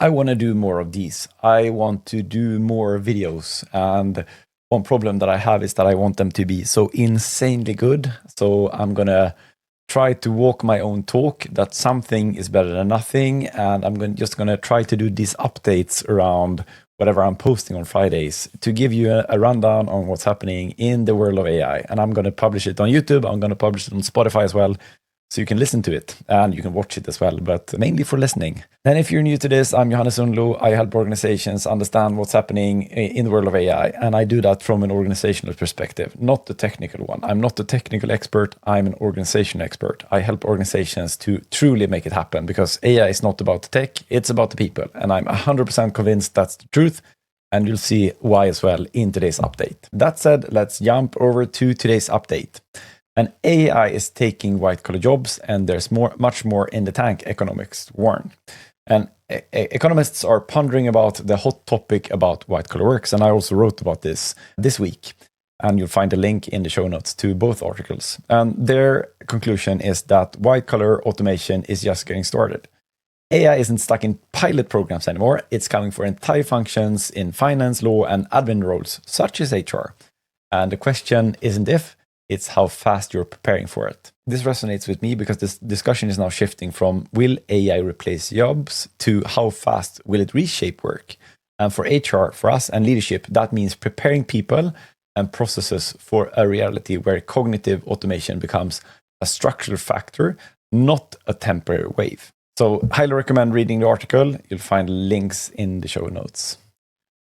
I want to do more of these. I want to do more videos. And one problem that I have is that I want them to be so insanely good. So I'm going to try to walk my own talk that something is better than nothing. And I'm just going to try to do these updates around whatever I'm posting on Fridays to give you a rundown on what's happening in the world of AI. And I'm going to publish it on YouTube. I'm going to publish it on Spotify as well. So you can listen to it and you can watch it as well, but mainly for listening. And if you're new to this, I'm Johannes Sundlo. I help organizations understand what's happening in the world of AI. And I do that from an organizational perspective, not the technical one. I'm not a technical expert. I'm an organizational expert. I help organizations to truly make it happen because AI is not about the tech. It's about the people. And I'm 100% convinced that's the truth. And you'll see why as well in today's update. That said, let's jump over to today's update. And AI is taking white-collar jobs, and there's much more in the tank, economists warn. And economists are pondering about the hot topic about white-collar works, and I also wrote about this week. And you'll find a link in the show notes to both articles. And their conclusion is that white-collar automation is just getting started. AI isn't stuck in pilot programs anymore. It's coming for entire functions in finance, law, and admin roles, such as HR. And the question isn't if, it's how fast you're preparing for it. This resonates with me because this discussion is now shifting from will AI replace jobs to how fast will it reshape work? And for HR, for us and leadership, that means preparing people and processes for a reality where cognitive automation becomes a structural factor, not a temporary wave. So highly recommend reading the article. You'll find links in the show notes.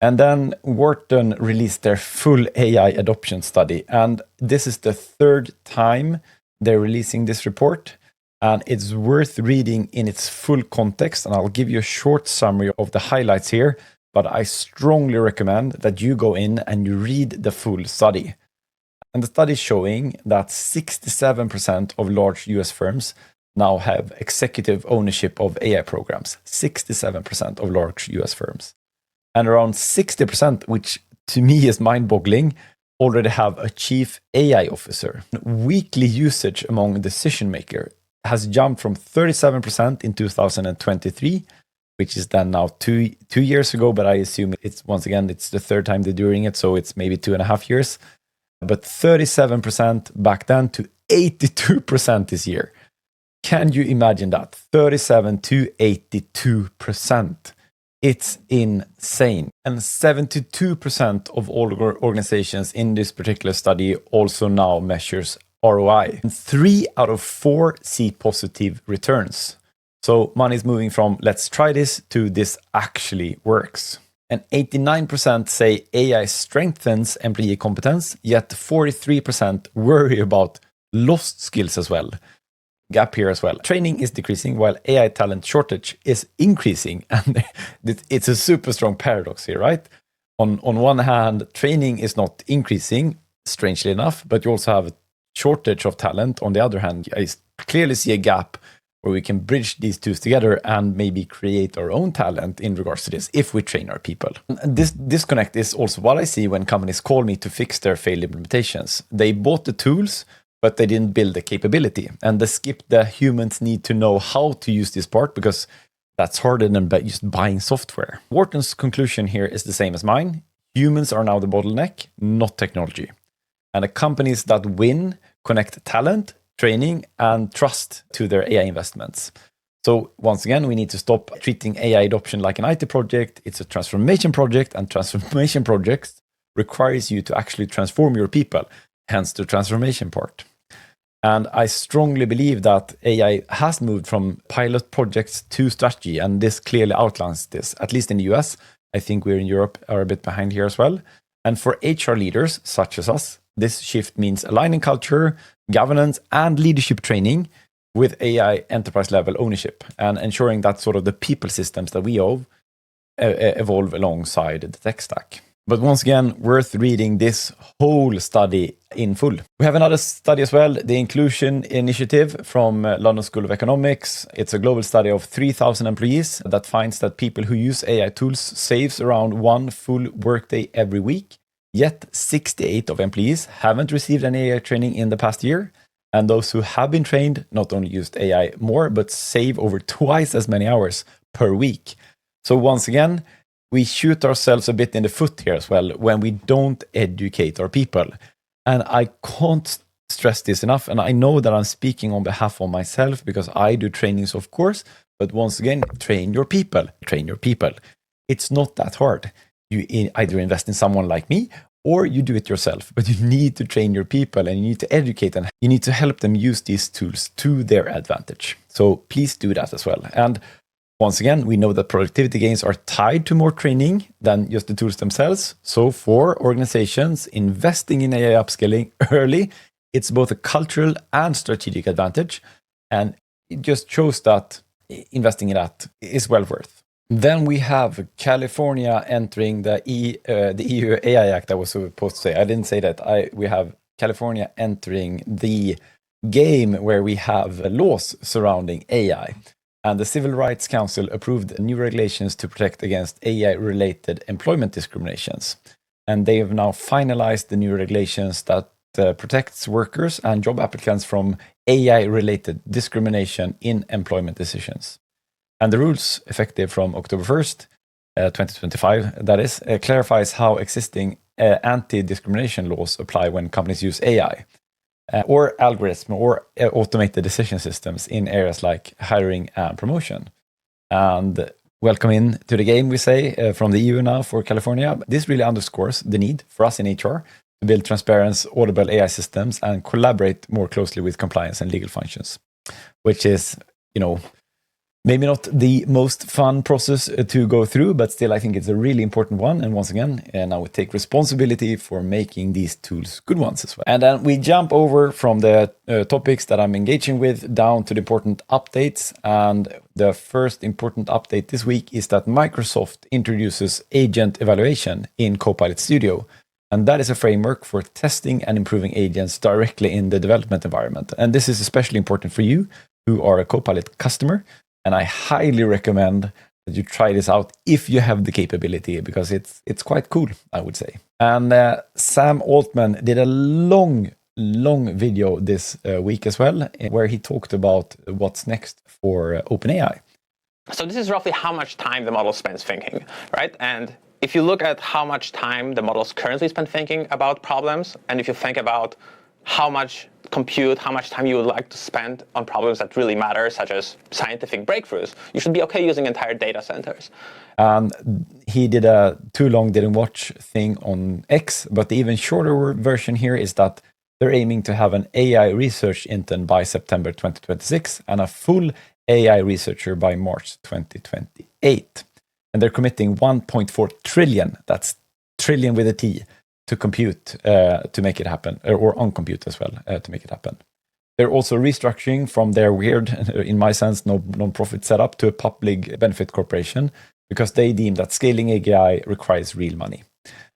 And then Wharton released their full AI adoption study. And this is the third time they're releasing this report. And it's worth reading in its full context. And I'll give you a short summary of the highlights here. But I strongly recommend that you go in and you read the full study. And the study is showing that 67% of large US firms now have executive ownership of AI programs. 67% of large US firms. And around 60%, which to me is mind-boggling, already have a chief AI officer. Weekly usage among decision makers has jumped from 37% in 2023, which is then now two years ago, but I assume it's the third time they're doing it, so it's maybe 2.5 years. But 37% back then to 82% this year. Can you imagine that? 37 to 82%. It's insane. And 72% of all organizations in this particular study also now measures ROI. And 3 out of 4 see positive returns. So money is moving from let's try this to this actually works. And 89% say AI strengthens employee competence, yet 43% worry about lost skills as well. Gap here as well. Training is decreasing while AI talent shortage is increasing. And it's a super strong paradox here, right? On one hand, training is not increasing, strangely enough, but you also have a shortage of talent. On the other hand, I clearly see a gap where we can bridge these two together and maybe create our own talent in regards to this if we train our people. And this disconnect is also what I see when companies call me to fix their failed implementations. They bought the tools, but they didn't build the capability. And they skipped the humans need to know how to use this part because that's harder than just buying software. Wharton's conclusion here is the same as mine. Humans are now the bottleneck, not technology. And the companies that win connect talent, training, and trust to their AI investments. So once again, we need to stop treating AI adoption like an IT project. It's a transformation project, and transformation projects requires you to actually transform your people, hence the transformation part. And I strongly believe that AI has moved from pilot projects to strategy, and this clearly outlines this, at least in the US. I think we're in Europe are a bit behind here as well. And for HR leaders, such as us, this shift means aligning culture, governance, and leadership training with AI enterprise level ownership and ensuring that sort of the people systems that we evolve alongside the tech stack. But once again, worth reading this whole study in full. We have another study as well, the Inclusion Initiative from London School of Economics. It's a global study of 3,000 employees that finds that people who use AI tools saves around 1 full workday every week. Yet 68 of employees haven't received any AI training in the past year. And those who have been trained not only used AI more, but save over twice as many hours per week. So once again, we shoot ourselves a bit in the foot here as well when we don't educate our people. And I can't stress this enough. And I know that I'm speaking on behalf of myself because I do trainings, of course. But once again, train your people. Train your people. It's not that hard. You either invest in someone like me or you do it yourself. But you need to train your people and you need to educate them. You need to help them use these tools to their advantage. So please do that as well. And once again, we know that productivity gains are tied to more training than just the tools themselves. So for organizations investing in AI upskilling early, it's both a cultural and strategic advantage. And it just shows that investing in that is well worth. Then we have California entering the EU AI Act. I was supposed to say. I didn't say that. We have California entering the game where we have laws surrounding AI. And the Civil Rights Council approved new regulations to protect against AI-related employment discriminations. And they have now finalized the new regulations that protects workers and job applicants from AI-related discrimination in employment decisions. And the rules, effective from October 1st, 2025, that is, clarifies how existing anti-discrimination laws apply when companies use AI. Or algorithm or automated decision systems in areas like hiring and promotion. And welcome in to the game, we say, from the EU now for California. This really underscores the need for us in HR to build transparent, audible AI systems and collaborate more closely with compliance and legal functions, which is, maybe not the most fun process to go through, but still I think it's a really important one. And once again, now we take responsibility for making these tools good ones as well. And then we jump over from the topics that I'm engaging with down to the important updates. And the first important update this week is that Microsoft introduces agent evaluation in Copilot Studio. And that is a framework for testing and improving agents directly in the development environment. And this is especially important for you who are a Copilot customer. And I highly recommend that you try this out if you have the capability, because it's quite cool, I would say. And Sam Altman did a long video this week as well, where he talked about what's next for OpenAI. So this is roughly how much time the model spends thinking, right? And if you look at how much time the models currently spend thinking about problems, and if you think about how much compute, how much time you would like to spend on problems that really matter, such as scientific breakthroughs, you should be okay using entire data centers. He did a too long didn't watch thing on X, but the even shorter version here is that they're aiming to have an AI research intern by September 2026 and a full AI researcher by March 2028. And they're committing 1.4 trillion, that's trillion with a T, to compute to make it happen, or on compute as well to make it happen. They're also restructuring from their weird, in my sense, non-profit setup to a public benefit corporation because they deem that scaling AI requires real money.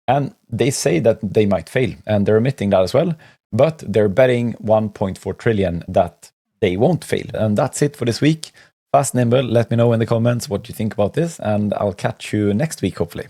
And they say that they might fail, and they're admitting that as well, but they're betting 1.4 trillion that they won't fail. And that's it for this week. Fast, nimble, let me know in the comments what you think about this, and I'll catch you next week, hopefully.